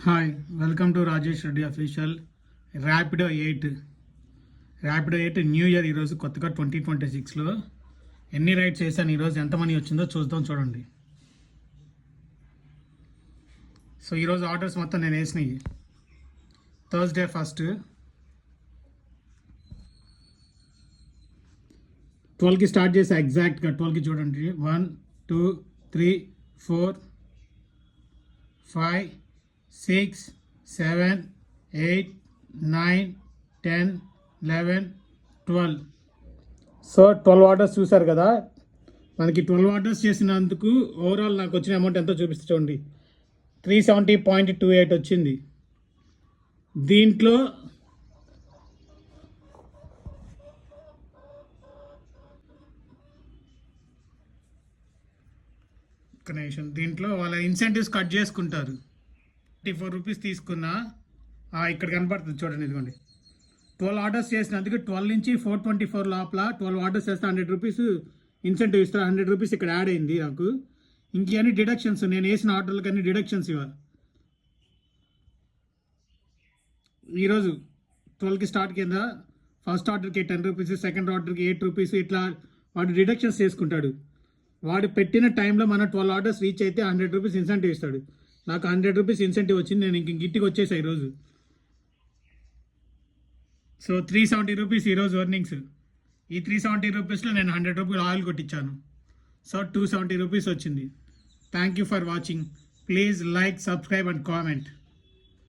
Hi welcome to Rajesh Reddy official. Rapido 8 new year ఈరోజు కొత్తగా 2026లో ఎన్ని రైడ్స్ చేశాను, ఈరోజు ఎంత మనీ వచ్చిందో చూడండి. సో ఈరోజు ఆర్డర్స్ మొత్తం నేను వేసినాయి. థర్స్డే ఫస్ట్ 12కి స్టార్ట్ చేసా, ఎగ్జాక్ట్గా 12కి చూడండి. 1 2 3 4 5 6 7 8 9 10 11 12. సో 12 ఆర్డర్స్ చూసారు కదా. మనకి 12 ఆర్డర్స్ చేసినందుకు ఓవరాల్ నాకు వచ్చిన అమౌంట్ ఎంతో చూపిస్తే చూడండి, 370.28 వచ్చింది. దీంట్లో దీంట్లో వాళ్ళ ఇన్సెంటివ్స్ కట్ చేసుకుంటారు. 54 రూపీస్ తీసుకున్నా, ఇక్కడ కనపడుతుంది చూడండి. ఇదిగోండి, 12 ఆర్డర్స్ చేసినందుకు 12 నుంచి 424 లోపల 12 ఆర్డర్స్ చేస్తే 100 రూపీస్ ఇన్సెంటివ్ ఇస్తారు. 100 రూపీస్ ఇక్కడ యాడ్ అయింది నాకు. ఇంకన్నీ డిడక్షన్స్, నేను వేసిన ఆర్డర్లకు అన్ని డిడక్షన్స్ ఇవ్వాలి. ఈరోజు 12కి స్టార్ట్ కింద ఫస్ట్ ఆర్డర్కి 10 రూపీస్, సెకండ్ ఆర్డర్కి 8 రూపీస్, ఇట్లా వాడు డిడక్షన్స్ చేసుకుంటాడు. వాడు పెట్టిన టైంలో మన 12 ఆర్డర్స్ రీచ్ అయితే 100 రూపీస్ ఇన్సెంటివ్ ఇస్తాడు. నాకు 100 రూపీస్ ఇన్సెంటివ్ వచ్చింది. నేను ఇంటికి వచ్చేసా ఈరోజు. సో 370 రూపీస్ ఈరోజు ఎర్నింగ్స్. ఈ 370 రూపీస్లో నేను 100 రూపీస్ ఆయిల్ కొట్టించాను. సో 270 రూపీస్ వచ్చింది. Thank you for watching. Please like, subscribe and comment.